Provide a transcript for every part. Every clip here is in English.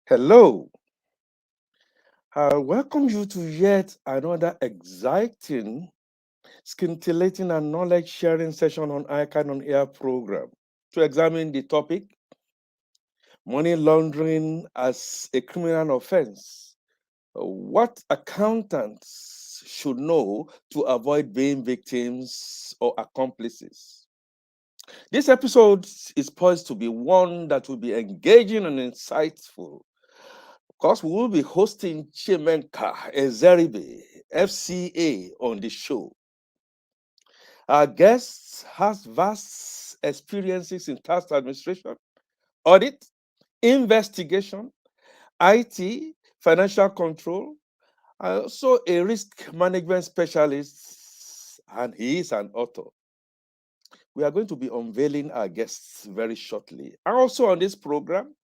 Hello. I welcome you to yet another exciting, scintillating, and knowledge sharing session on ICAN on AIR program to examine the topic money laundering as a criminal offense. What accountants should know to avoid being victims or accomplices. This episode is poised to be one that will be engaging and insightful. Of course, we will be hosting Chimenka Ezeribe, FCA, on the show. Our guest has vast experiences in tax administration, audit, investigation, IT, financial control, and also a risk management specialist, and he is an author. We are going to be unveiling our guests very shortly. And also on this program,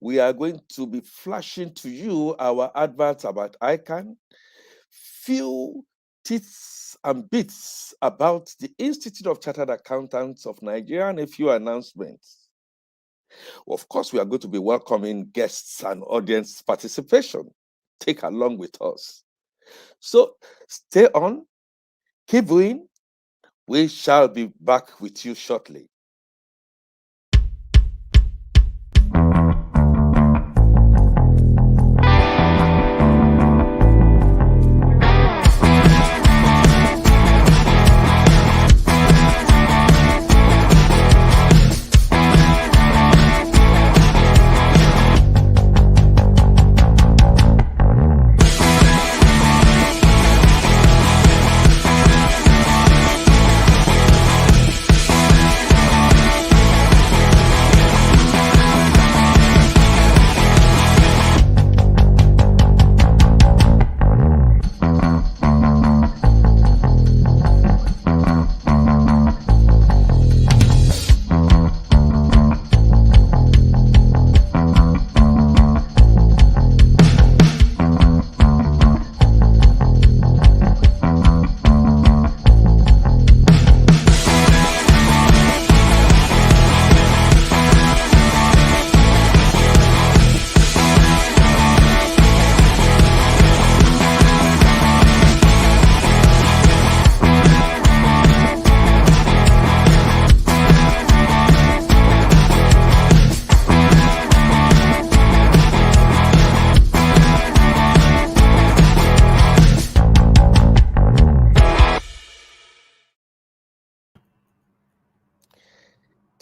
we are going to be flashing to you our adverts about ICAN, few tips and bits about the Institute of Chartered Accountants of Nigeria, and a few announcements. Of course, we are going to be welcoming guests and audience participation. Take along with us. So stay on, keep going. We shall be back with you shortly.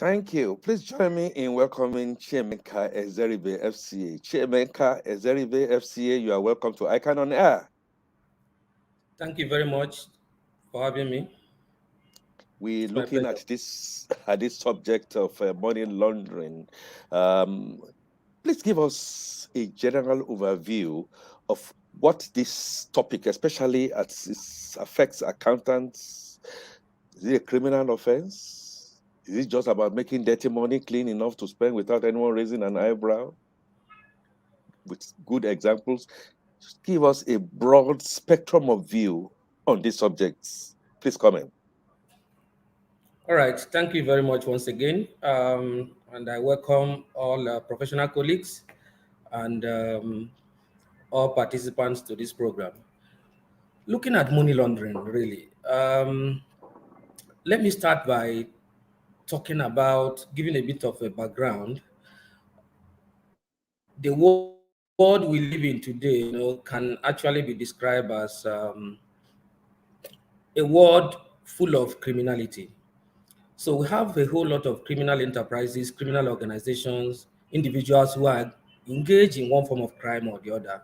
Thank you. Please join me in welcoming Chiemeka Ezeribe, FCA. Chiemeka Ezeribe, FCA, you are welcome to ICAN on Air. Thank you very much for having me. We're It's my looking pleasure. at this subject of money laundering. Um, please give us a general overview of what this topic, especially as it affects accountants. Is it a criminal offense? Is it just about making dirty money clean enough to spend without anyone raising an eyebrow? With good examples, just give us a broad spectrum of view on these subjects. Please comment. All right. Thank you very much once again. And I welcome all professional colleagues and all participants to this program. Looking at money laundering, really, let me start by talking about giving a bit of a background. The world we live in today, can actually be described as a world full of criminality. So we have a whole lot of criminal enterprises, criminal organizations, individuals who are engaged in one form of crime or the other.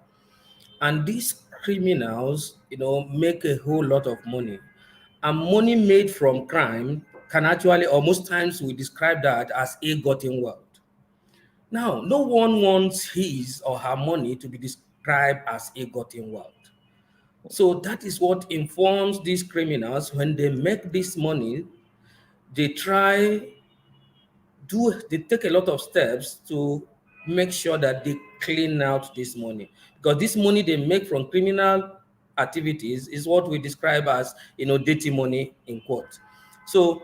And these criminals, make a whole lot of money. And money made from crime can actually, or most times we describe that as ill-gotten wealth. Now, no one wants his or her money to be described as ill-gotten wealth. So that is what informs these criminals when they make this money. They try they take a lot of steps to make sure that they clean out this money, because this money they make from criminal activities is what we describe as dirty money in quote. So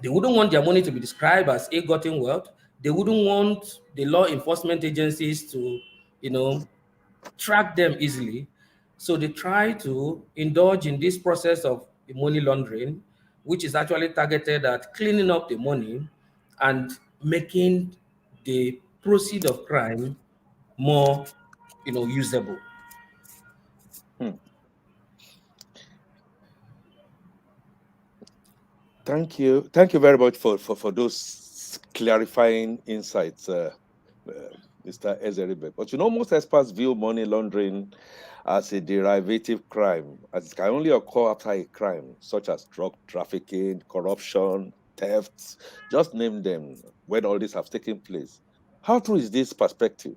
they wouldn't want their money to be described as ill-gotten wealth. They wouldn't want the law enforcement agencies to you know, track them easily. So they try to indulge in this process of money laundering, which is actually targeted at cleaning up the money and making the proceed of crime more, usable. Hmm. Thank you very much for those clarifying insights, uh, Mr. Ezeribe. But most experts view money laundering as a derivative crime, as it can only occur after a crime, such as drug trafficking, corruption, thefts, just name them, when all these have taken place. How true is this perspective?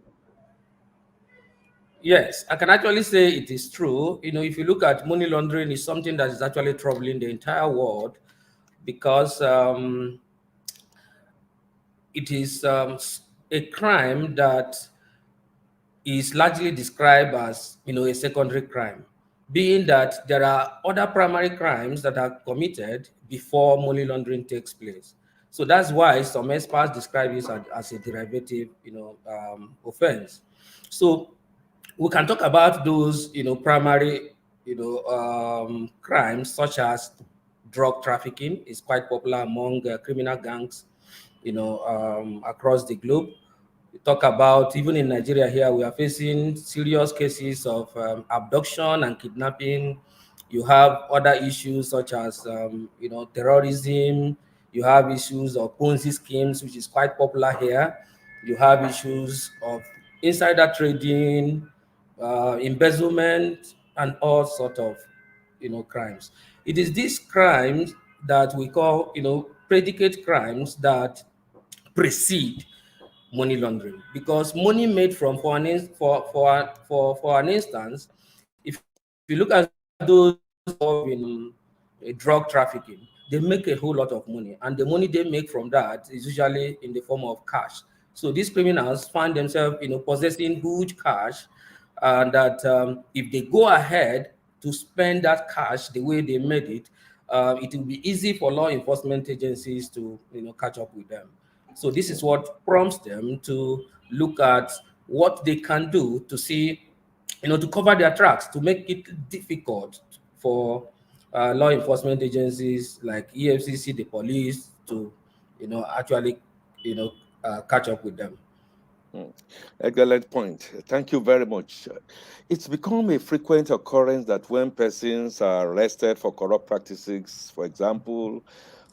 Yes, I can actually say it is true. If you look at money laundering, is something that is actually troubling the entire world because it is a crime that is largely described as a secondary crime, being that there are other primary crimes that are committed before money laundering takes place. So that's why some experts describe this as a derivative offense. So we can talk about those primary crimes, such as drug trafficking is quite popular among criminal gangs across the globe. We talk about, even in Nigeria here, we are facing serious cases of abduction and kidnapping. You have other issues such as terrorism. You have issues of Ponzi schemes, which is quite popular here. You have issues of insider trading, embezzlement, and all sort of crimes. It is these crimes that we call predicate crimes that precede money laundering, because money made from for an instance, if you look at those involved in drug trafficking, they make a whole lot of money, and the money they make from that is usually in the form of cash. So these criminals find themselves possessing huge cash, and that if they go ahead to spend that cash the way they made it, it will be easy for law enforcement agencies to catch up with them. So this is what prompts them to look at what they can do to see, to cover their tracks, to make it difficult for law enforcement agencies like EFCC, the police, to, actually, catch up with them. Hmm. Excellent point. Thank you very much. It's become a frequent occurrence that when persons are arrested for corrupt practices, for example,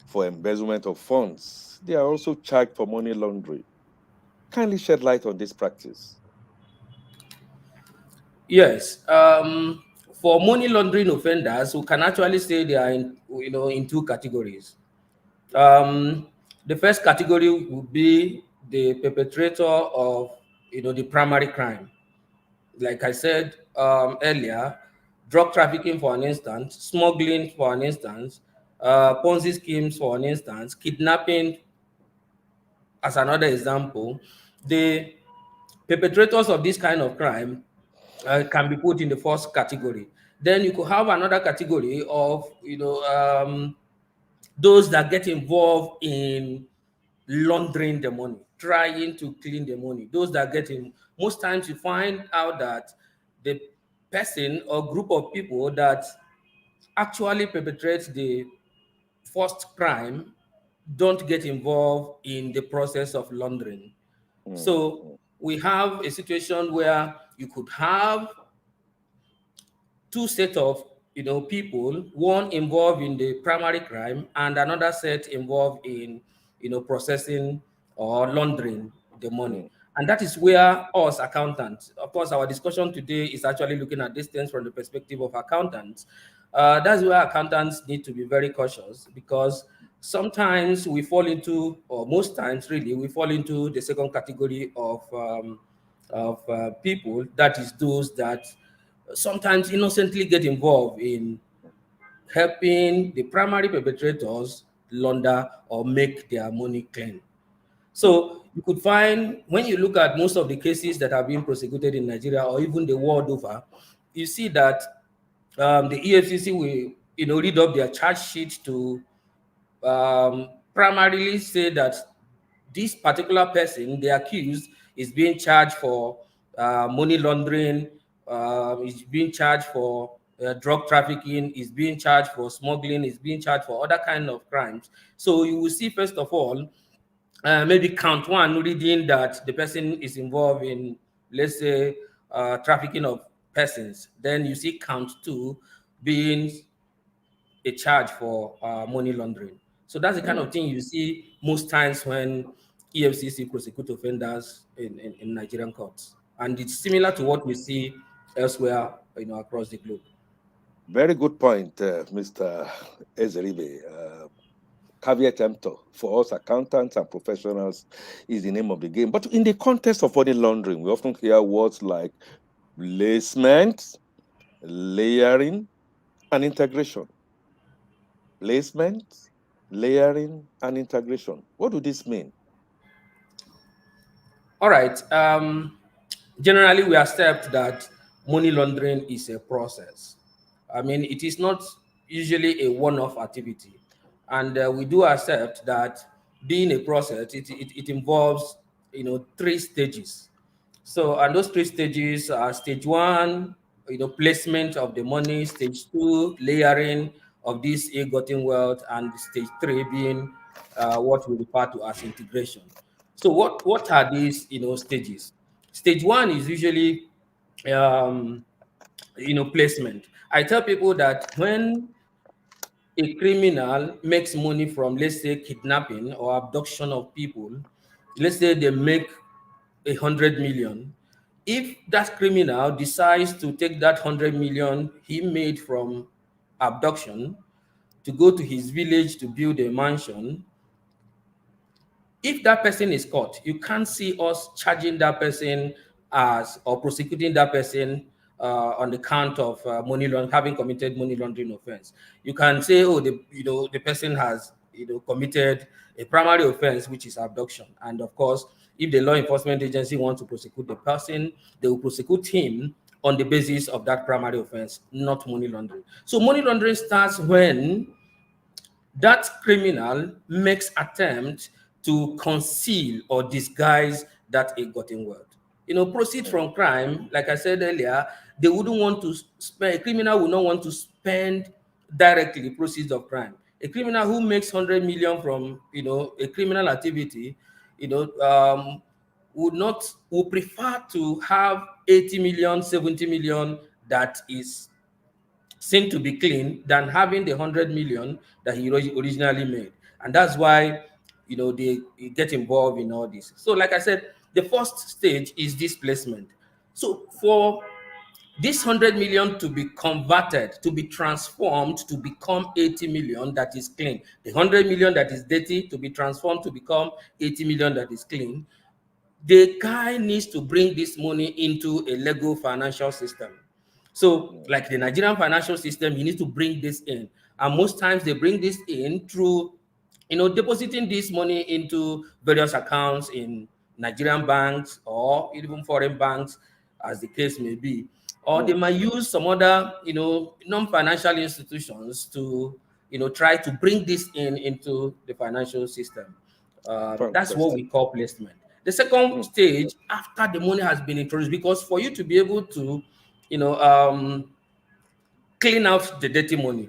for embezzlement of funds, they are also charged for money laundering. Kindly shed light on this practice. Yes. For money laundering offenders, we can actually say they are in two categories. Um, the first category would be the perpetrator of the primary crime. Like I said earlier, drug trafficking for an instance, smuggling for an instance, Ponzi schemes for an instance, kidnapping as another example. The perpetrators of this kind of crime can be put in the first category. Then you could have another category of those that get involved in laundering the money, trying to clean the money. Those that get in, most times you find out that the person or group of people that actually perpetrate the first crime don't get involved in the process of laundering. Hmm, So we have a situation where you could have two set of people, one involved in the primary crime and another set involved in processing or laundering the money. hmm, And that is where us accountants, of course our discussion today is actually looking at these things from the perspective of accountants. That's where accountants need to be very cautious, because sometimes we fall into, or most times really, we fall into the second category of people, that is those that sometimes innocently get involved in helping the primary perpetrators launder or make their money clean. hmm, So you could find, when you look at most of the cases that are being prosecuted in Nigeria or even the world over, you see that the EFCC will read up their charge sheet to primarily say that this particular person, the accused, is being charged for money laundering, is being charged for drug trafficking, is being charged for smuggling, is being charged for other kind of crimes. So you will see, first of all, maybe count one reading that the person is involved in, let's say, trafficking of persons. Then you see count two being a charge for money laundering. So that's the kind Mm. of thing you see most times when EFCC prosecute offenders in Nigerian courts. And it's similar to what we see elsewhere, across the globe. Very good point, Mr. Ezeribe. Caveat emptor for us accountants and professionals is the name of the game. But in the context of money laundering, we often hear words like placement, layering, and integration. Placement, layering, and integration. What do this mean? All right. Generally, we accept that money laundering is a process. I mean, it is not usually a one-off activity, and we do accept that being a process, it involves three stages. So, and those three stages are: stage one, placement of the money; stage two, layering of this ill-gotten wealth; and stage three being what we refer to as integration. So, what are these stages? Stage one is usually um, placement. I tell people that when a criminal makes money from, let's say, kidnapping or abduction of people, let's say they make 100 million. If that criminal decides to take that 100 million he made from abduction to go to his village to build a mansion, if that person is caught, you can't see us charging that person as or prosecuting that person on the count of money laundering, having committed money laundering offense. You can say, oh, the person has committed a primary offense, which is abduction, and of course, if the law enforcement agency wants to prosecute the person, they will prosecute him on the basis of that primary offense, not money laundering. So money laundering starts when that criminal makes attempt to conceal or disguise that ill-gotten wealth. Proceed Mm. from crime, like I said earlier, they wouldn't want to spend, a criminal would not want to spend directly proceeds of crime. A criminal who makes 100 million from, a criminal activity, you know, um, would prefer to have 80 million, 70 million that is seen to be clean than having the 100 million that he originally made. And that's why they get involved in all this. So like I said, the first stage is displacement. So for this 100 million to be converted, to be transformed, to become 80 million that is clean, the 100 million that is dirty to be transformed to become 80 million that is clean, the guy needs to bring this money into a legal financial system. So, Mm. like the Nigerian financial system, you need to bring this in. And most times they bring this in through, depositing this money into various accounts in Nigerian banks or even foreign banks, as the case may be. Or they Mm. might use some other, non-financial institutions to, try to bring this into the financial system. That's what Fantastic. we call placement. The second Mm. stage, after the money has been introduced, because for you to be able to, you know, clean out the dirty money,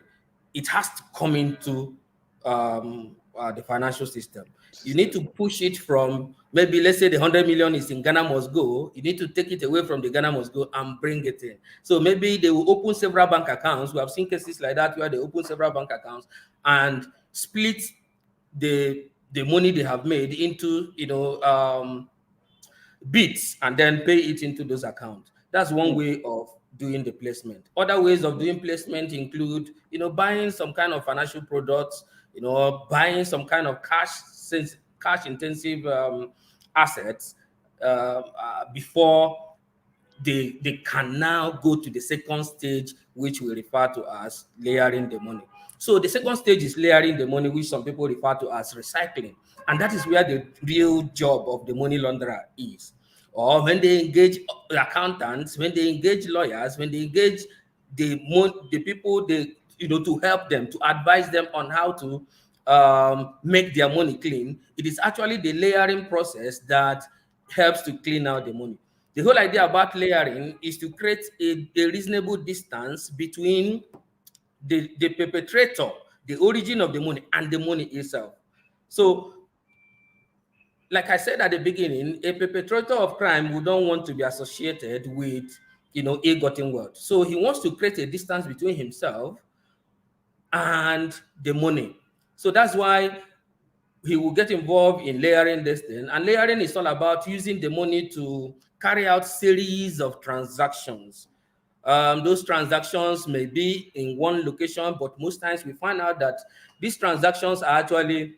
it has to come into the financial system. You need System. to push it from, maybe let's say the 100 million is in Ghana must go. You need to take it away from the Ghana must go and bring it in. So maybe they will open several bank accounts. We have seen cases like that where they open several bank accounts and split the money they have made into bits and then pay it into those accounts. That's one Mm. way of doing the placement. Other ways of doing placement include, buying some kind of financial products, buying some kind of cash intensive assets before they can now go to the second stage, which we refer to as layering the money. So the second stage is layering the money, which some people refer to as recycling. And that is where the real job of the money launderer is. Or when they engage accountants, when they engage lawyers, when they engage the people to help them, to advise them on how to make their money clean, it is actually the layering process that helps to clean out the money. The whole idea about layering is to create a reasonable distance between the perpetrator, the origin of the money, and the money itself. So, like I said at the beginning, a perpetrator of crime would not want to be associated with, ill-gotten wealth. So he wants to create a distance between himself and the money. So that's why he will get involved in layering this thing. And layering is all about using the money to carry out series of transactions. Those transactions may be in one location, but most times we find out that these transactions are actually,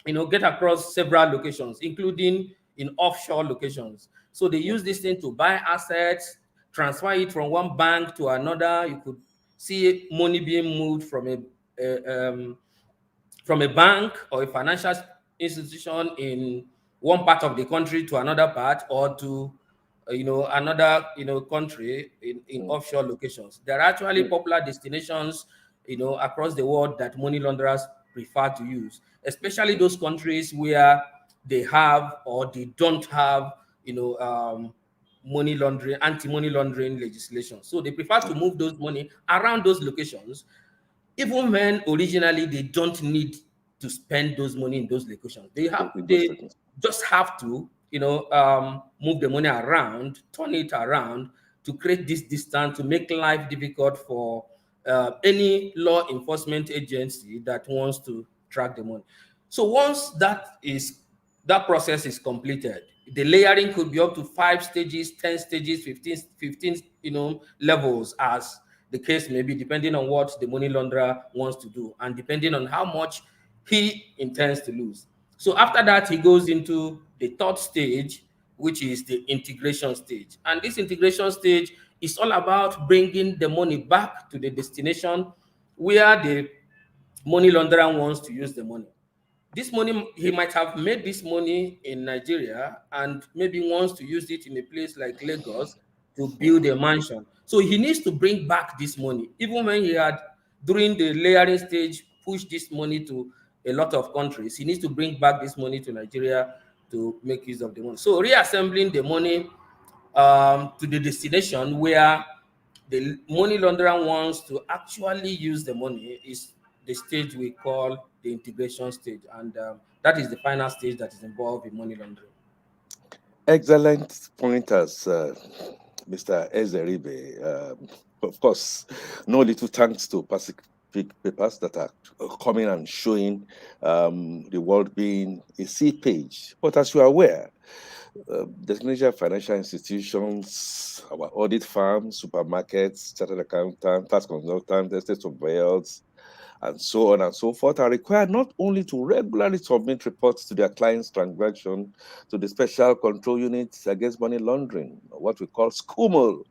get across several locations, including in offshore locations. So they use this thing to buy assets, transfer it from one bank to another. You could see money being moved from a bank or a financial institution in one part of the country to another part, or to another country in Mm. offshore locations. There are actually Yeah. popular destinations across the world that money launderers prefer to use, especially those countries where they have or they don't have money laundering, anti-money laundering legislation. So they prefer to move those money around those locations, even when originally they don't need to spend those money in those locations. In those They seconds. just have to move the money around, turn it around, to create this distance, to make life difficult for any law enforcement agency that wants to track the money. So once that process is completed, the layering could be up to 5 stages, 10 stages, 15 levels, as the case may be, depending on what the money launderer wants to do and depending on how much he intends to lose. So after that, he goes into the third stage, which is the integration stage. And this integration stage is all about bringing the money back to the destination where the money launderer wants to use the money. This money, he might have made this money in Nigeria and maybe wants to use it in a place like Lagos to build a mansion. So he needs to bring back this money, even when he had, during the layering stage, pushed this money to a lot of countries. He needs to bring back this money to Nigeria to make use of the money. So reassembling the money to the destination where the money launderer wants to actually use the money is the stage we call the integration stage, and that is the final stage that is involved in money laundering. Excellent pointers, Mr. Ezeribe. Of course, no little thanks to Pacific Papers that are coming and showing the world being a sea page. But as you are aware, designated financial institutions, our audit firms, supermarkets, chartered accountants, tax consultants, estate surveyors, and so on and so forth, are required not only to regularly submit reports to their clients' transaction to the Special Control Unit Against Money Laundering, what we call SCUML,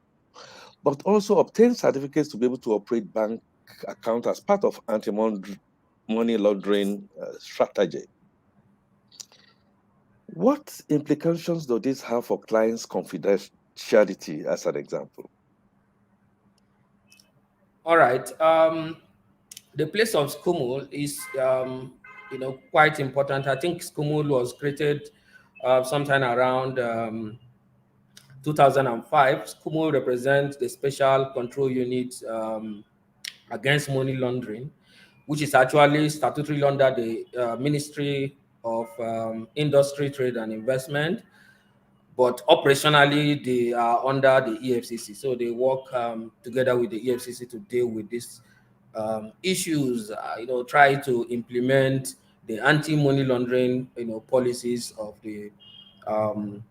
but also obtain certificates to be able to operate bank accounts as part of anti-money laundering strategy. What implications does this have for clients' confidentiality, as an example? All right. The place of SCUMUL is, quite important. I think SCUMUL was created sometime around 2005. SCUMUL represents the Special Control Unit against money laundering, which is actually statutory under the Ministry of Industry, Trade and Investment, but operationally they are under the EFCC. So they work together with the EFCC to deal with these issues. Try to implement the anti-money laundering, policies of the um,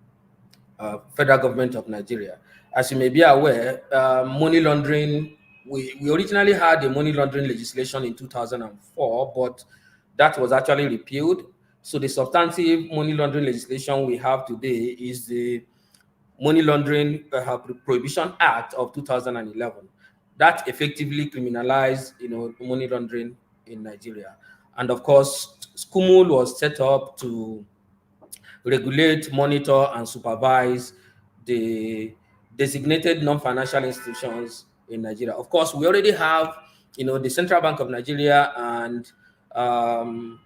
federal government of Nigeria. As you may be aware, money laundering, we originally had the money laundering legislation in 2004, but that was actually repealed. So the substantive money laundering legislation we have today is the Money Laundering Prohibition Act of 2011. That effectively criminalized, money laundering in Nigeria. And of course, SCUMUL was set up to regulate, monitor, and supervise the designated non-financial institutions in Nigeria. Of course, we already have, the Central Bank of Nigeria and um,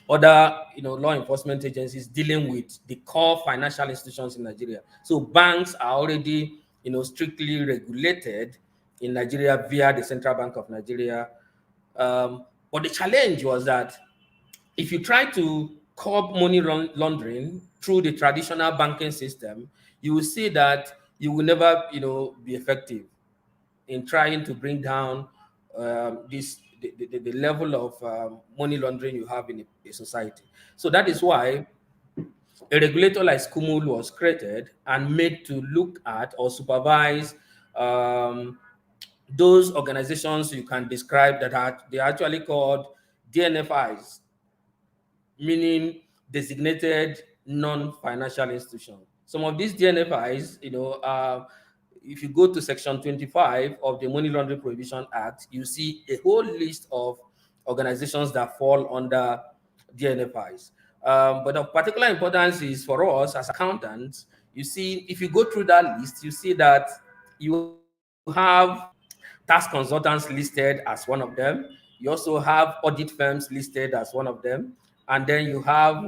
other law enforcement agencies dealing with the core financial institutions in Nigeria. So banks are already strictly regulated in Nigeria via the Central Bank of Nigeria. But the challenge was that if you try to curb money laundering through the traditional banking system, you will see that you will never be effective in trying to bring down the level of money laundering you have in a society. So that is why a regulator like SCUMUL was created and made to look at or supervise um, those organizations you can describe that are they are actually called DNFIs, meaning designated non-financial institution. Some of these DNFIs, if you go to section 25 of the Money Laundering Prohibition Act, you see a whole list of organizations that fall under DNFIs. But of particular importance is for us as accountants. You see, if you go through that list, you see that you have tax consultants listed as one of them. You also have audit firms listed as one of them, and then you have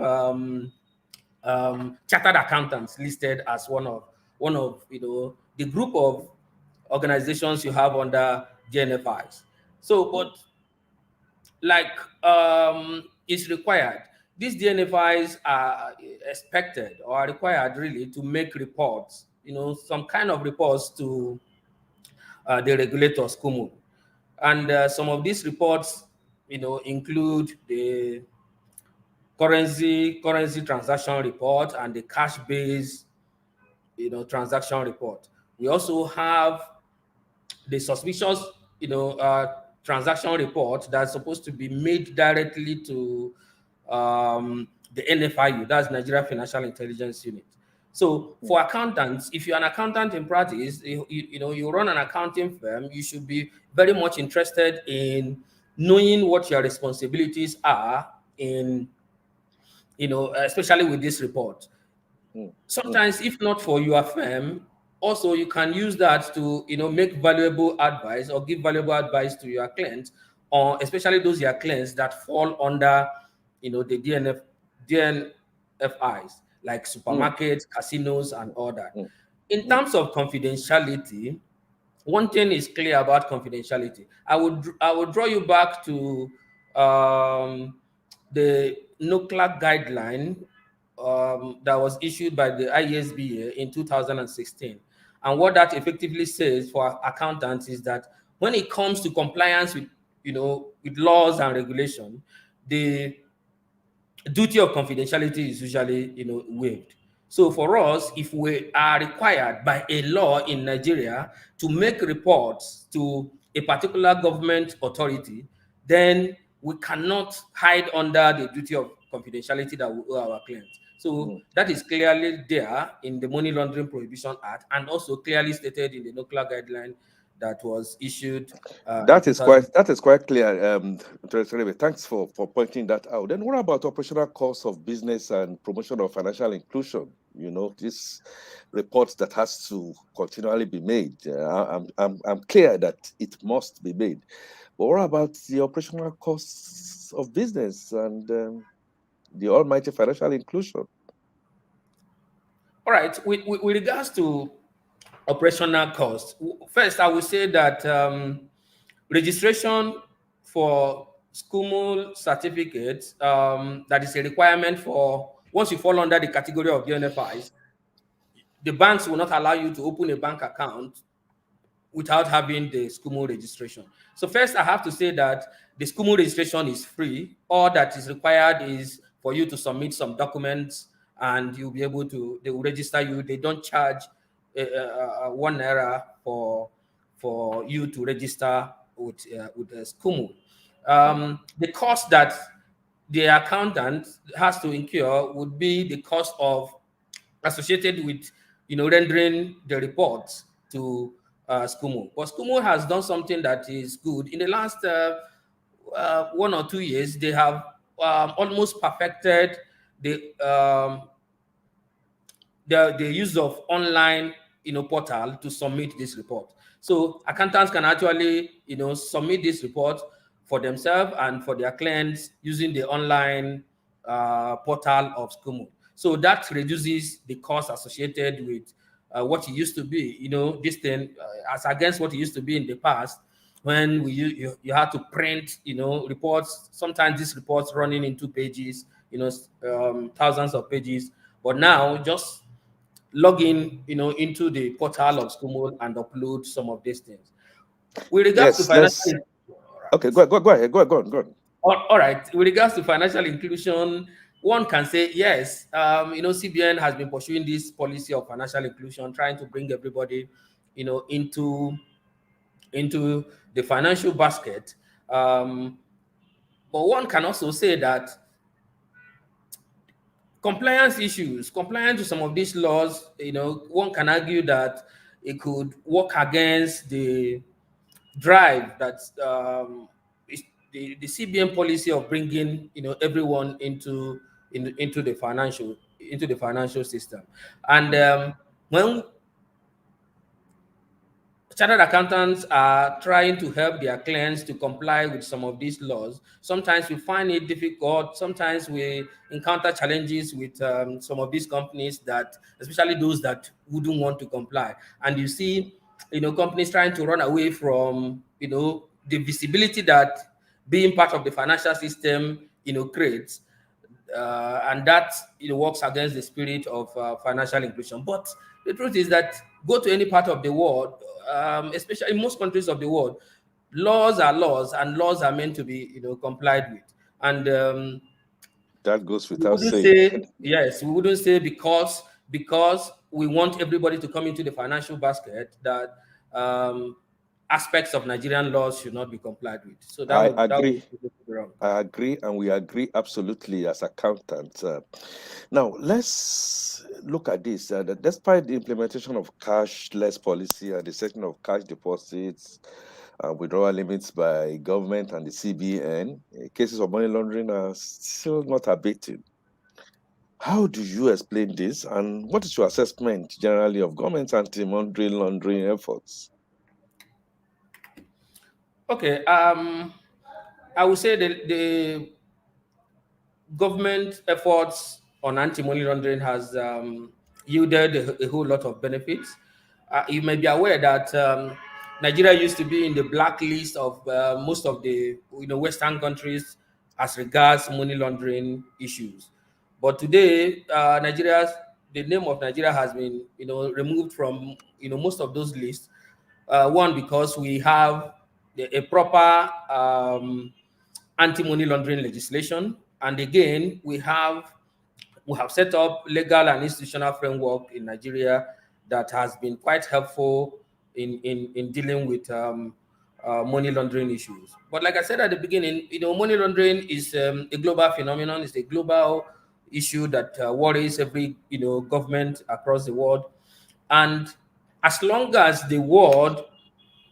chartered accountants listed as one of the group of organizations you have under GNFIs. So, but like is required. These DNFIs are expected or are required really to make reports, some kind of reports to the regulators, SCUMU. And some of these reports, include the currency transaction report and the cash-based, transaction report. We also have the suspicious, transaction report that's supposed to be made directly to the NFIU, that's Nigeria Financial Intelligence Unit. So for accountants, if you're an accountant in practice, you run an accounting firm, you should be very much interested in knowing what your responsibilities are in, especially with this report. Sometimes, if not for your firm, also you can use that to make valuable advice or give valuable advice to your clients, or especially those your clients that fall under the DNFIs like supermarkets, casinos, and all that. In terms of confidentiality, one thing is clear about confidentiality. I would draw you back to the nuclear guideline that was issued by the ISBA in 2016. And what that effectively says for accountants is that when it comes to compliance with laws and regulation, the duty of confidentiality is usually waived. So for us, if we are required by a law in Nigeria to make reports to a particular government authority, then we cannot hide under the duty of confidentiality that we owe our clients. So that is clearly there in the Money Laundering Prohibition Act, and also clearly stated in the nuclear guideline that was issued in That is 2000. quite clear. Thanks for pointing that out. Then what about operational costs of business and promotion of financial inclusion? This report that has to continually be made. I'm clear that it must be made. But what about the operational costs of business and the almighty financial inclusion? All right, with regards to operational costs, first I would say that registration for SCUMUL certificates, that is a requirement for once you fall under the category of DNFIs, the banks will not allow you to open a bank account without having the SCUMUL registration. So first, I have to say that the SCUMUL registration is free. All that is required is for you to submit some documents, and you'll be able to. They will register you. They don't charge ₦1 for you to register with the SCUMUL. The cost that the accountant has to incur would be the cost of associated with rendering the reports to SCUMUL. But SCUMUL has done something that is good. In the last 1 or 2 years, they have almost perfected the the use of online portal to submit this report. So accountants can actually submit this report for themselves and for their clients using the online portal of SCUMO. So that reduces the cost associated with what it used to be. This thing, as against what it used to be in the past, when you had to print, reports. Sometimes these reports running in 2 pages, thousands of pages. But now just log in, into the portal of SCUMO and upload some of these things. With regards to Yes, let's. financial, all Okay, right. go ahead. Go on. All right. With regards to financial inclusion, one can say yes. CBN has been pursuing this policy of financial inclusion, trying to bring everybody, into the financial basket. But one can also say that compliance to some of these laws, one can argue that it could work against the drive that is the CBN policy of bringing everyone into the financial system. And Mm. when chartered accountants are trying to help their clients to comply with some of these laws, sometimes we find it difficult. Sometimes we encounter challenges with some of these companies, that especially those that wouldn't want to comply. And you see, companies trying to run away from the visibility that being part of the financial system creates, and that works against the spirit of financial inclusion. But the truth is that go to any part of the world, especially in most countries of the world, laws are laws, and laws are meant to be complied with. And That goes we without wouldn't saying. say yes. We wouldn't say because we want everybody to come into the financial basket that um, aspects of Nigerian laws should not be complied with. So I that agree. would be wrong. I agree, and we agree absolutely as accountants. Now, let's look at this. That despite the implementation of cashless policy and the setting of cash deposits, withdrawal limits by government and the CBN, cases of money laundering are still not abating. How do you explain this, and what is your assessment generally of government anti-money laundering efforts? Okay. I would say the government efforts on anti-money laundering has yielded a whole lot of benefits. You may be aware that Nigeria used to be in the blacklist of most of the Western countries as regards money laundering issues. But today, the name of Nigeria has been removed from most of those lists. One, because we have a proper anti-money laundering legislation, and again we have set up legal and institutional framework in Nigeria that has been quite helpful in dealing with money laundering issues. But like I said at the beginning, money laundering is a global phenomenon. It's a global issue that worries every government across the world, and as long as the world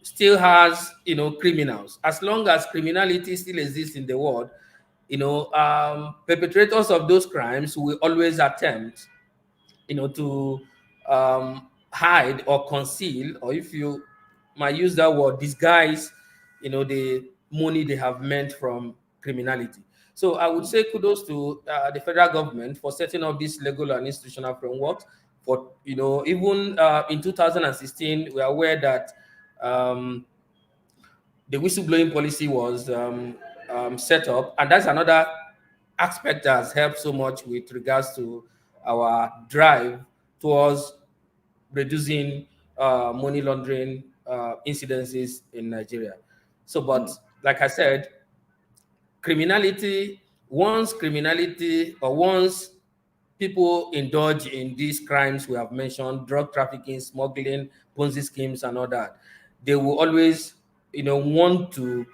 still has criminals, as long as criminality still exists in the world, perpetrators of those crimes will always attempt to hide or conceal, or if you might use that word, disguise the money they have meant from criminality. So I would say kudos to the federal government for setting up this legal and institutional framework. For even in 2016, we are aware that um, the whistleblowing policy was set up, and that's another aspect that has helped so much with regards to our drive towards reducing money laundering incidences in Nigeria. So, but Mm. like I said, once people indulge in these crimes we have mentioned, drug trafficking, smuggling, Ponzi schemes, and all that, they will always, want to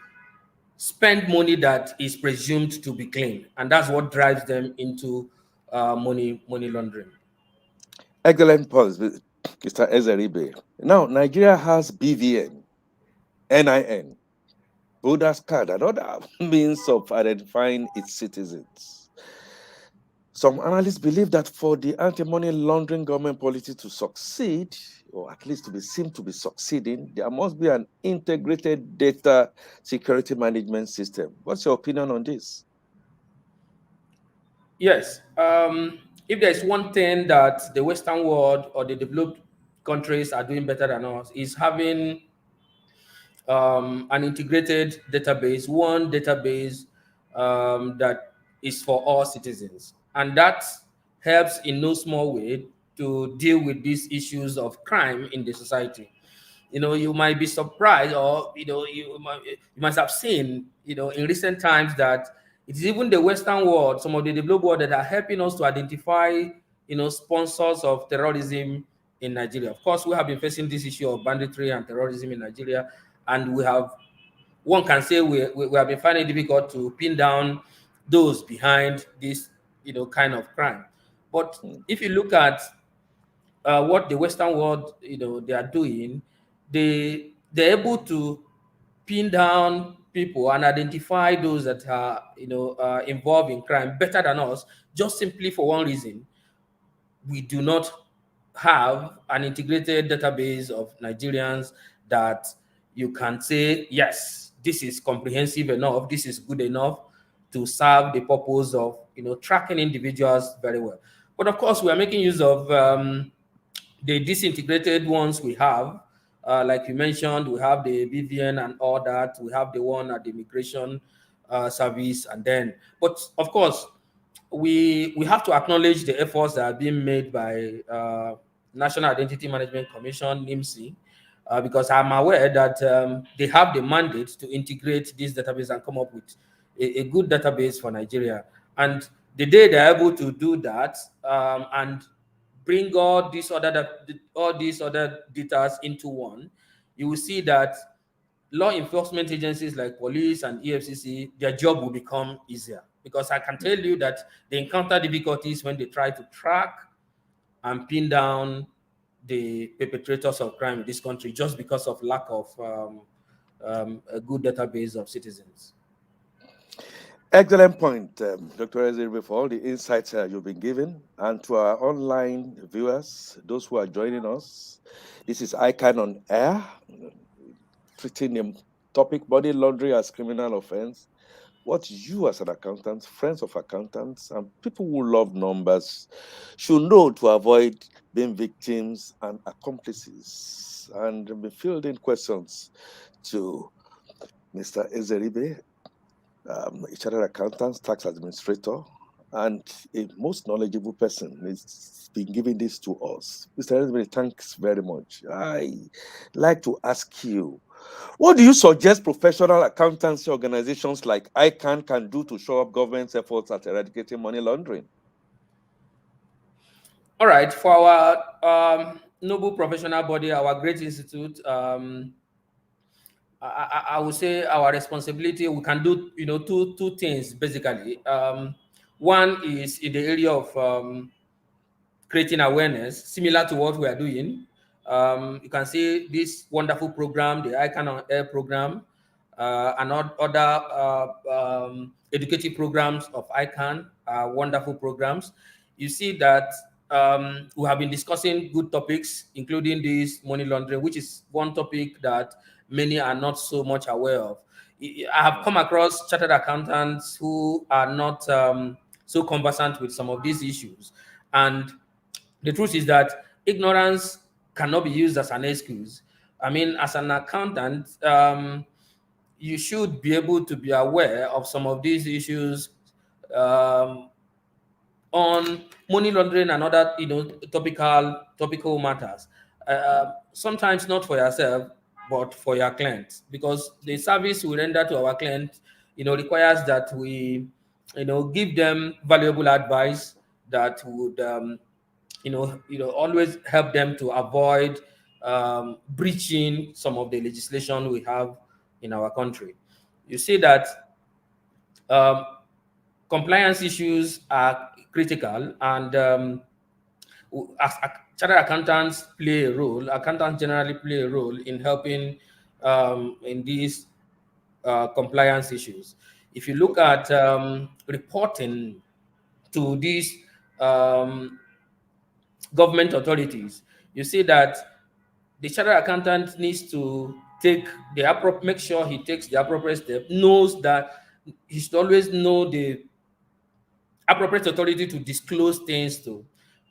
spend money that is presumed to be clean, and that's what drives them into money laundering. Excellent pause, Mr. Ezeribe. Now, Nigeria has BVN, NIN, voters card, and other means of identifying its citizens. Some analysts believe that for the anti-money laundering government policy to succeed, or at least to be seen to be succeeding, there must be an integrated data security management system. What's your opinion on this? Yes. If there's one thing that the Western world or the developed countries are doing better than us, is having an integrated database, one database that is for all citizens. And that helps in no small way to deal with these issues of crime in the society. You might be surprised, or you must have seen, in recent times, that it is even the Western world, some of the developed world, that are helping us to identify, sponsors of terrorism in Nigeria. Of course, we have been facing this issue of banditry and terrorism in Nigeria, and one can say we have been finding it difficult to pin down those behind this, kind of crime. But Mm. if you look at what the Western world, they are doing, they're able to pin down people and identify those that are, involved in crime better than us, just simply for one reason: we do not have an integrated database of Nigerians that you can say, yes, this is comprehensive enough, this is good enough to serve the purpose of, tracking individuals very well. But of course, we are making use of the disintegrated ones we have. Like you mentioned, we have the BVN and all that. We have the one at the immigration service, and then, but of course, we have to acknowledge the efforts that are being made by National Identity Management Commission (NIMC), because I'm aware that they have the mandate to integrate this database and come up with a good database for Nigeria. And the day they're able to do that, and bring all these other data into one, you will see that law enforcement agencies like police and EFCC, their job will become easier, because I can tell you that they encounter difficulties when they try to track and pin down the perpetrators of crime in this country, just because of lack of a good database of citizens. Excellent point, Dr. Ezeri, for all the insights you've been given. And to our online viewers, those who are joining us, this is ICAN on Air, treating the topic money laundering as criminal offense. What you as an accountant, friends of accountants, and people who love numbers should know to avoid being victims and accomplices. And be fielding questions to Mr. Ezeribe, a chartered accountant, tax administrator, and a most knowledgeable person. He's been giving this to us. Mr. Ezeribe, thanks very much. I like to ask you, what do you suggest professional accountancy organizations like ICAN can do to show up government's efforts at eradicating money laundering? All right, for our noble professional body, our great institute, I would say our responsibility, we can do, two things basically. One is in the area of creating awareness, similar to what we are doing. You can see this wonderful program, the ICAN on Air program, and other educative programs of ICAN are wonderful programs. You see that we have been discussing good topics, including this money laundering, which is one topic that many are not so much aware of. I have come across chartered accountants who are not so conversant with some of these issues. And the truth is that ignorance cannot be used as an excuse. I mean, as an accountant, you should be able to be aware of some of these issues um, on money laundering and other, topical matters. Sometimes not for yourself, but for your clients, because the service we render to our clients, requires that we, give them valuable advice that would, always help them to avoid breaching some of the legislation we have in our country. You see that um, compliance issues are critical, and chartered accountants play a role. Accountants generally play a role in helping in these compliance issues. If you look Okay. at reporting to these um, government authorities, you see that the chartered accountant needs to make sure he takes the appropriate step, knows that he should always know the appropriate authority to disclose things to.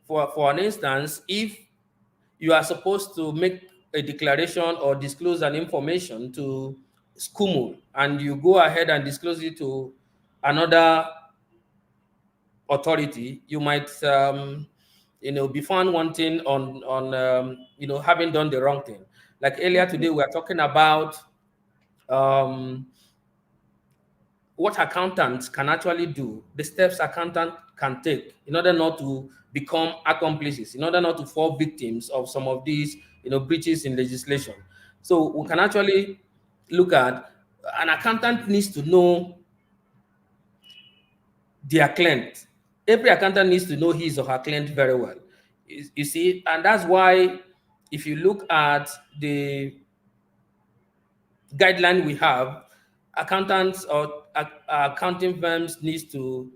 For an instance, if you are supposed to make a declaration or disclose an information to SCUMU and you go ahead and disclose it to another authority, you might be found wanting on having done the wrong thing. Like earlier today, we are talking about um, what accountants can actually do, the steps accountant can take in order not to become accomplices, in order not to fall victims of some of these breaches in legislation. So we can actually look at, an accountant needs to know their client. Every accountant needs to know his or her client very well. You see, and that's why if you look at the guideline we have, accountants or accounting firms needs to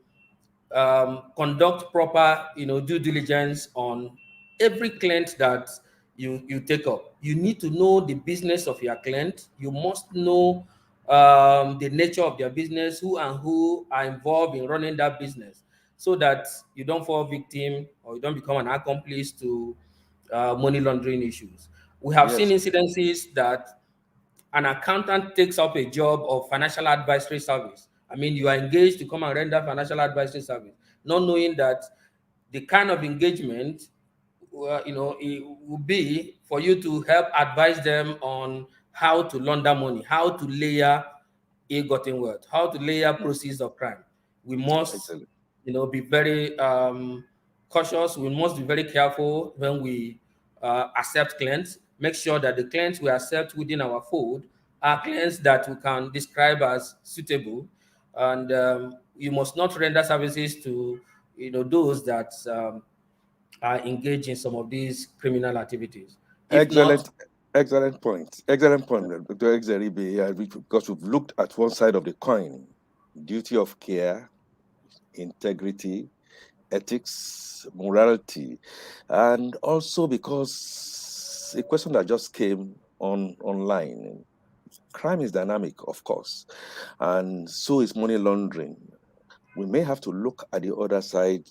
conduct proper, due diligence on every client that you take up. You need to know the business of your client. You must know the nature of their business, who and who are involved in running that business, so that you don't fall victim or you don't become an accomplice to money laundering issues. We have seen Yes, incidences that an accountant takes up a job of financial advisory service. I mean, you are engaged to come and render financial advisory service, not knowing that the kind of engagement, it will be for you to help advise them on how to launder money, how to layer ill-gotten wealth, how to layer proceeds of crime. We must, excellent. be very cautious. We must be very careful when we accept clients. Make sure that the clients we accept within our fold are clients that we can describe as suitable, and you must not render services to those that are engaged in some of these criminal activities. If not, Excellent, excellent point. Excellent point, Dr. Exeribe, because we've looked at one side of the coin, duty of care, integrity, ethics, morality, and also because a question that just came on online. Crime is dynamic, of course, and so is money laundering. We may have to look at the other side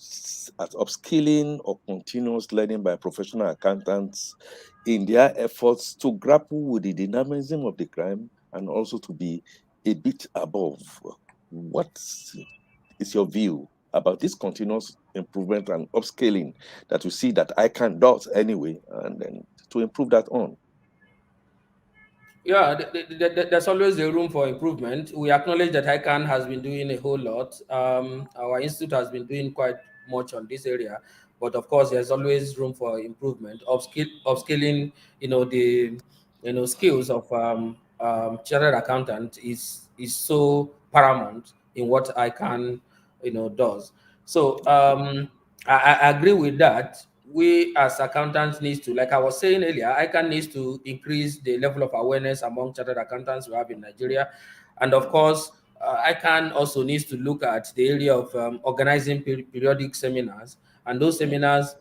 at upskilling or continuous learning by professional accountants in their efforts to grapple with the dynamism of the crime and also to be a bit above. What is your view about this continuous improvement and upscaling that we see that ICAN does anyway, and then to improve that on? yeah, there's always a room for improvement. We acknowledge that ICANN has been doing a whole lot. Our institute has been doing quite much on this area, but of course, there's always room for improvement. Upskilling, the skills of chartered accountant is so paramount in what ICANN does. So I agree with that. We as accountants needs to, like I was saying earlier, ICANN needs to increase the level of awareness among chartered accountants we have in Nigeria. And of course, ICANN also needs to look at the area of organizing periodic seminars. And those seminars,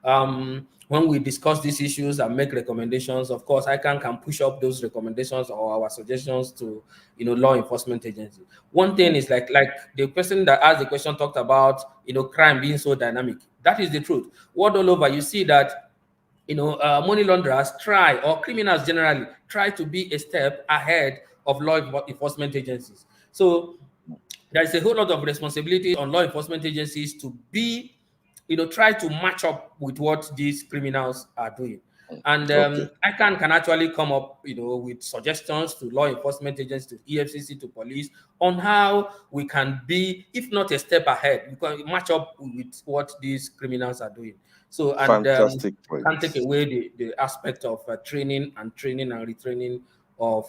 when we discuss these issues and make recommendations, of course, ICANN can push up those recommendations or our suggestions to, law enforcement agencies. One thing is like the person that asked the question talked about, crime being so dynamic. That is the truth. World all over, you see that money launderers try, or criminals generally try to be a step ahead of law enforcement agencies. So there is a whole lot of responsibility on law enforcement agencies to be, try to match up with what these criminals are doing. And Okay, ICANN can actually come up, with suggestions to law enforcement agencies, to EFCC, to police, on how we can be, if not a step ahead, we can match up with what these criminals are doing. So, and fantastic can't take points. away the aspect of training and retraining of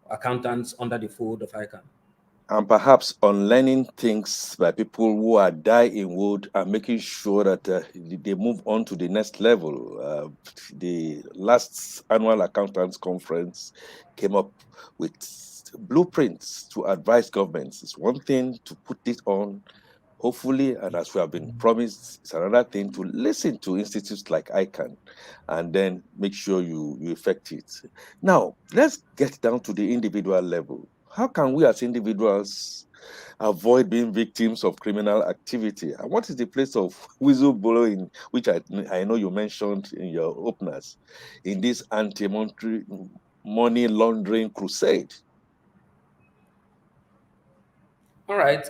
accountants under the fold of ICANN. And perhaps on learning things by people who are in wood and making sure that they move on to the next level. The last annual accountants conference came up with blueprints to advise governments. It's one thing to put it on, hopefully, and as we have been promised, it's another thing to listen to institutes like ICANN and then make sure you effect it. Now, let's get down to the individual level. How can we as individuals avoid being victims of criminal activity? And what is the place of whistleblowing, which I know you mentioned in your openers, in this anti-money laundering crusade? All right.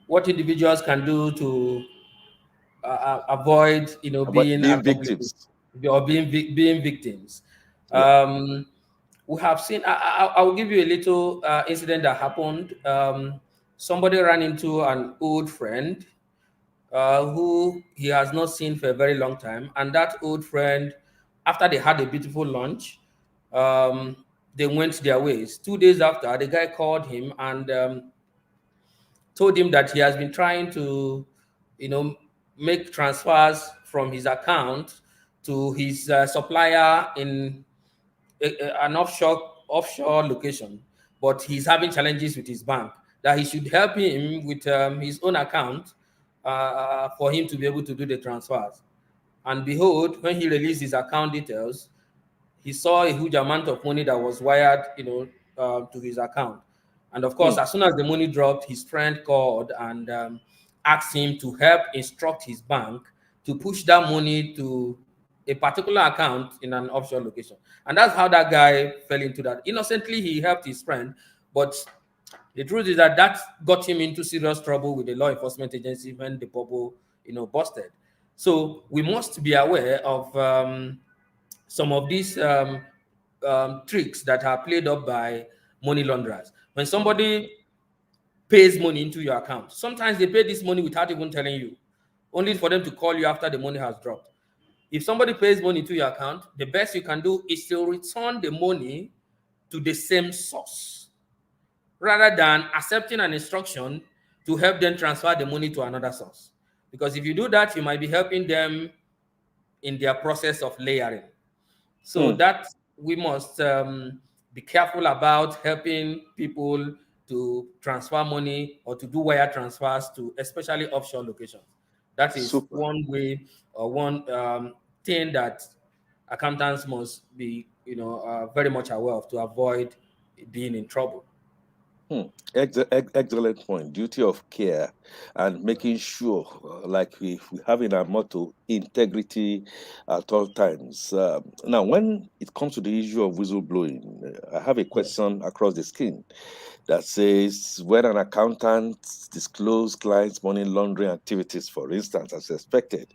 What individuals can do to avoid, About being being accomplices victims? or being victims. Yeah. Um, we have seen. I will give you a little incident that happened. Somebody ran into an old friend who he has not seen for a very long time, and that old friend, after they had a beautiful lunch, um, they went their ways. 2 days after, the guy called him and told him that he has been trying to, you know, make transfers from his account to his supplier in an offshore location, but he's having challenges with his bank. That he should help him with his own account for him to be able to do the transfers. And behold, when he released his account details, he saw a huge amount of money that was wired, to his account. And of course, Hmm. as soon as the money dropped, his friend called and asked him to help instruct his bank to push that money to a particular account in an offshore location. And that's how that guy fell into that. Innocently, he helped his friend, but the truth is that that got him into serious trouble with the law enforcement agency when the bubble, busted. So we must be aware of some of these tricks that are played up by money launderers. When somebody pays money into your account, sometimes they pay this money without even telling you, only for them to call you after the money has dropped. If somebody pays money to your account, the best you can do is to return the money to the same source rather than accepting an instruction to help them transfer the money to another source. Because if you do that, you might be helping them in their process of layering. So Hmm. that we must be careful about helping people to transfer money or to do wire transfers to especially offshore locations. That is Super. one way or one thing that accountants must be, very much aware of to avoid being in trouble. Hmm. Excellent point. Duty of care and making sure, like we have in our motto, integrity at all times. Now, when it comes to the issue of whistleblowing, I have a Yes. question across the screen that says when an accountant disclose clients' money laundering activities, for instance, as expected,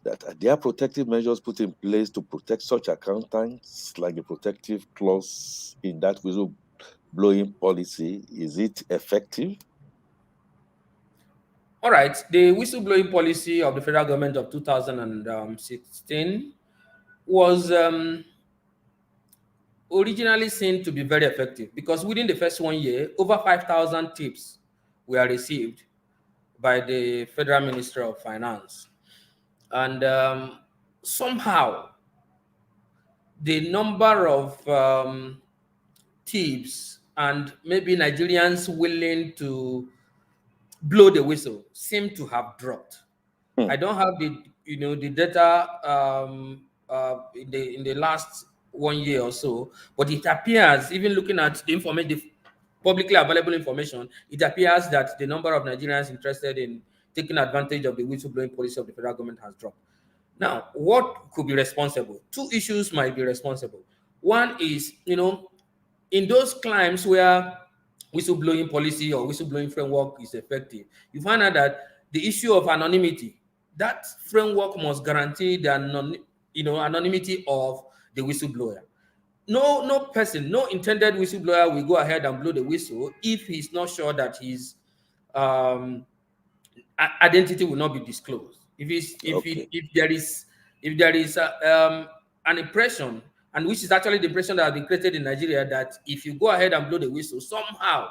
that are there protective measures put in place to protect such accountants, like the protective clause in that whistleblowing policy? Is it effective? All right. The whistleblowing policy of the federal government of 2016 was originally seen to be very effective because within the first 1 year, over 5,000 tips were received by the Federal Ministry of Finance. And somehow, the number of tips and maybe Nigerians willing to blow the whistle seem to have dropped. Hmm. I don't have the data in the last 1 year or so, but it appears, even looking at the information, the publicly available information, it appears that the number of Nigerians interested in taking advantage of the whistleblowing policy of the federal government has dropped. Now, what could be responsible? Two issues might be responsible. One is, in those climes where whistleblowing policy or whistleblowing framework is effective, you find out that the issue of anonymity, that framework must guarantee the anonymity of the whistleblower. No person, no intended whistleblower will go ahead and blow the whistle if he's not sure that his um, identity will not be disclosed. Okay. If there is an impression, and which is actually the impression that has been created in Nigeria, that if you go ahead and blow the whistle, somehow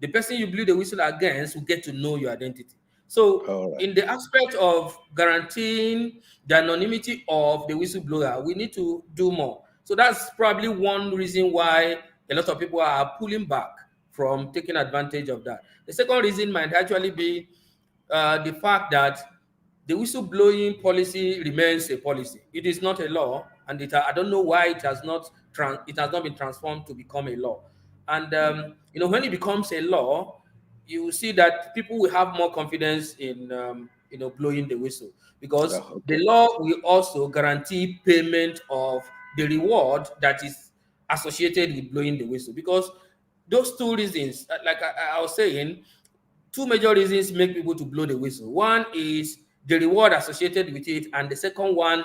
the person you blew the whistle against will get to know your identity. So, All right. in the aspect of guaranteeing the anonymity of the whistleblower, we need to do more. So that's probably one reason why a lot of people are pulling back from taking advantage of that. The second reason might actually be the fact that the whistleblowing policy remains a policy. It is not a law, and I don't know why it has not been transformed to become a law. And when it becomes a law, you will see that people will have more confidence in blowing the whistle, because the Okay. law will also guarantee payment of the reward that is associated with blowing the whistle. Because those two reasons, like I was saying, two major reasons make people to blow the whistle. One is the reward associated with it, and the second one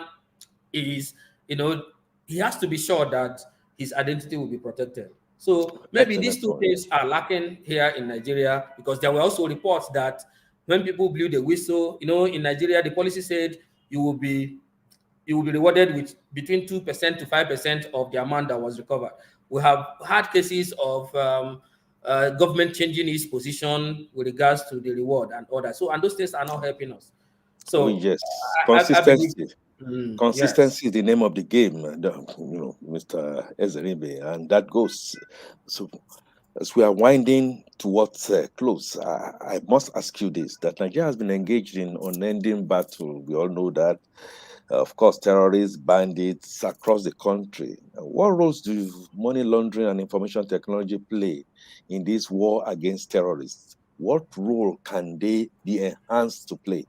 is, you know, he has to be sure that his identity will be protected. So maybe these Excellent two point. things are lacking here in Nigeria, because there were also reports that when people blew the whistle, in Nigeria, the policy said you will be you will be rewarded with between 2% to 5% of the amount that was recovered. We have had cases of government changing its position with regards to the reward and all that. So, and those things are not helping us. Oh So, yes, I believe, consistency. yes. Consistency is the name of the game, Mr. Ezeribe, and that goes. So, as we are winding towards close, I must ask you this: that Nigeria has been engaged in unending battle. We all know that, of course, terrorists, bandits across the country. What roles do money laundering and information technology play in this war against terrorists? What role can they be enhanced to play?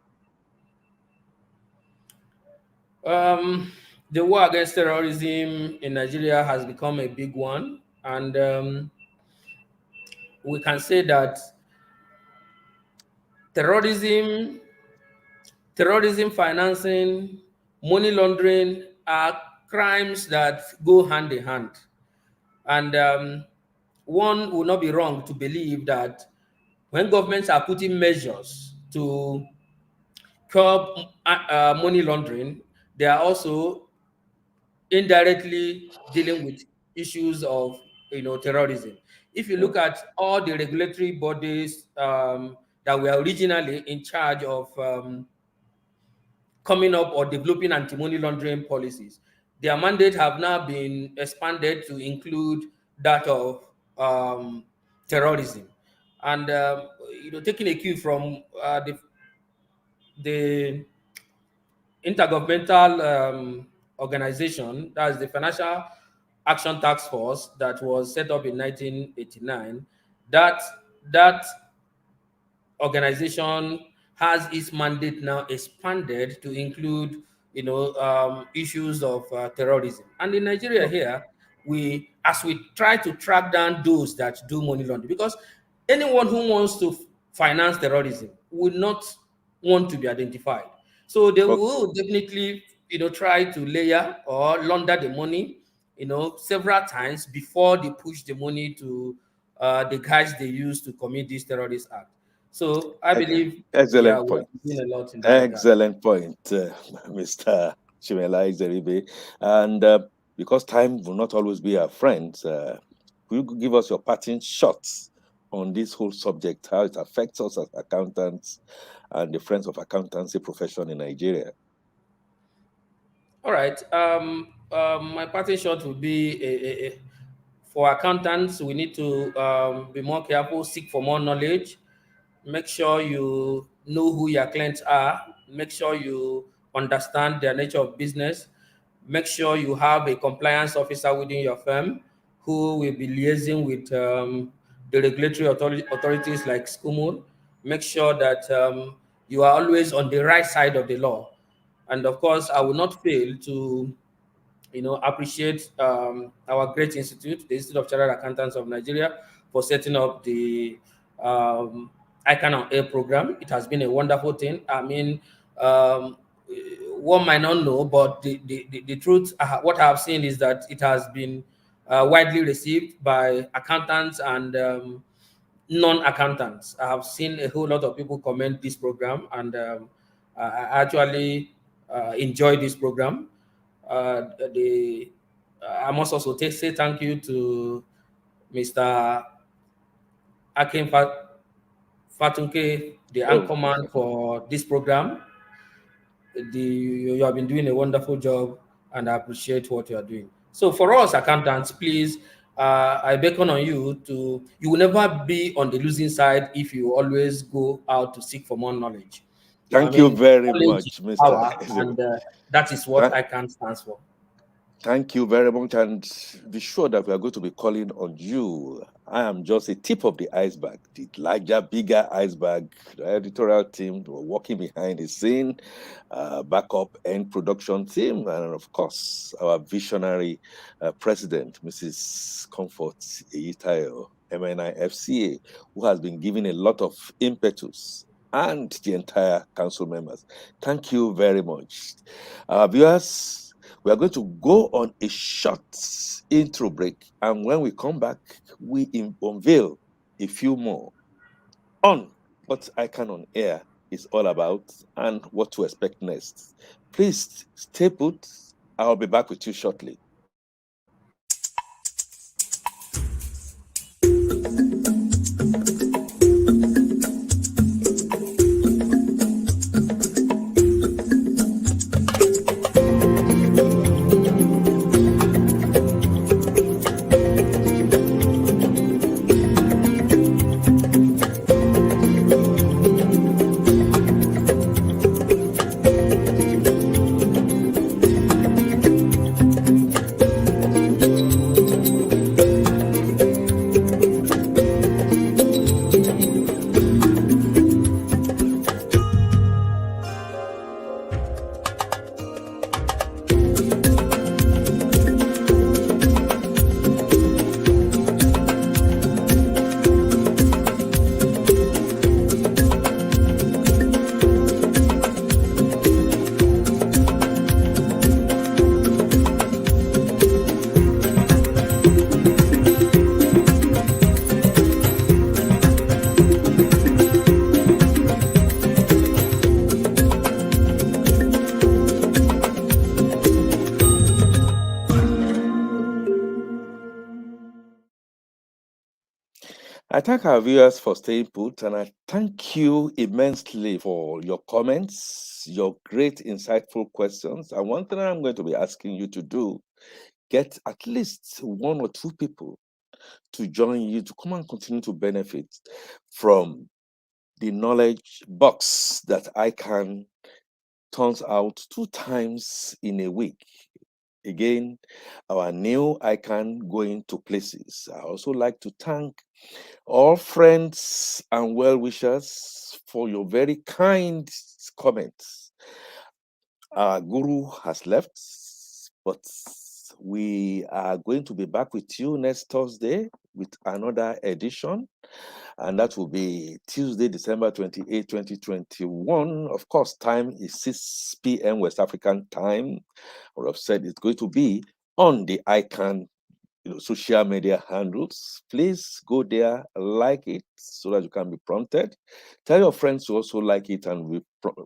Um, the war against terrorism in Nigeria has become a big one, and we can say that terrorism, terrorism financing, money laundering are crimes that go hand in hand. And one will not be wrong to believe that when governments are putting measures to curb money laundering, they are also indirectly dealing with issues of terrorism. If you look at all the regulatory bodies that were originally in charge of coming up or developing anti-money laundering policies, their mandate have now been expanded to include that of terrorism. And taking a cue from the intergovernmental organization, that's the Financial Action Task Force that was set up in 1989, that that organization has its mandate now expanded to include issues of terrorism. And in Nigeria here, as we try to track down those that do money laundering, because anyone who wants to finance terrorism would not want to be identified. So they Okay. will definitely try to layer or launder the money several times before they push the money to the guys they use to commit this terrorist act. So I believe, yeah, Excellent we point. are doing a lot in that regard. Excellent point, Mr. Chimela Zeribe. And because time will not always be our friend, will you give us your parting shots on this whole subject, how it affects us as accountants and the friends of accountancy profession in Nigeria? All right. My parting shot would be for accountants, we need to be more careful, seek for more knowledge, make sure you know who your clients are, make sure you understand their nature of business, make sure you have a compliance officer within your firm who will be liaising with the regulatory authorities like SCUMO. Make sure that you are always on the right side of the law. And of course, I will not fail to appreciate our great institute, the Institute of Chartered Accountants of Nigeria, for setting up the ICAN on AIR program. It has been a wonderful thing. I mean, um, one might not know, but the truth, what I have seen is that it has been widely received by accountants and non-accountants. I have seen a whole lot of people comment this program, and I actually enjoy this program. The I must also say thank you to Mr. Akin Fatunke, the Oh, anchorman for this program. You have been doing a wonderful job, and I appreciate what you are doing. So for us accountants, please, I beckon on you to, you will never be on the losing side if you always go out to seek for more knowledge. I thank you mean, very knowledge is much, Mr. power, Ezeribe. and that is what Thank, ICANN stands for. Thank you very much, and be sure that we are going to be calling on you. I am just a tip of the iceberg, the larger, bigger iceberg. The editorial team were working behind the scene, backup and production team, and of course, our visionary president, Mrs. Comfort Eyitayo, MNI-FCA, who has been giving a lot of impetus, and the entire council members. Thank you very much. Our viewers, we are going to go on a short intro break, and when we come back, we unveil a few more on what ICAN on Air is all about and what to expect next. Please stay put. I'll be back with you shortly. I thank our viewers for staying put, and I thank you immensely for your comments, your great insightful questions. And one thing I'm going to be asking you to do, get at least one or two people to join you to come and continue to benefit from the knowledge box that ICAN turns out 2 times in a week. Again, our new ICAN going to places. I also like to thank all friends and well-wishers for your very kind comments. Our guru has left, but we are going to be back with you next Thursday with another edition, and that will be Tuesday, December 28, 2021. Of course, time is 6 p.m. West African time, or I've said it's going to be on the ICAN social media handles. Please go there, like it so that you can be prompted. Tell your friends to also like it and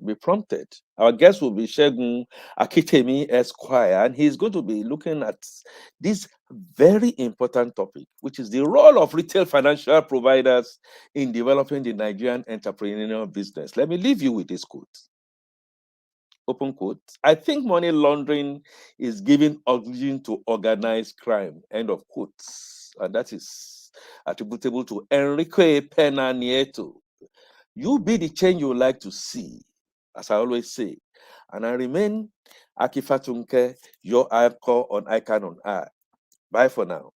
be prompted. Our guest will be Segun Akitemi Esquire, and he's going to be looking at this very important topic, which is the role of retail financial providers in developing the Nigerian entrepreneurial business. Let me leave you with this quote. Open quote. I think money laundering is giving oxygen to organized crime. End of quotes. And that is attributable to Enrique Pena Nieto. You be the change you would like to see, as I always say. And I remain Akifatunke, your anchor on ICAN on AIR. Bye for now.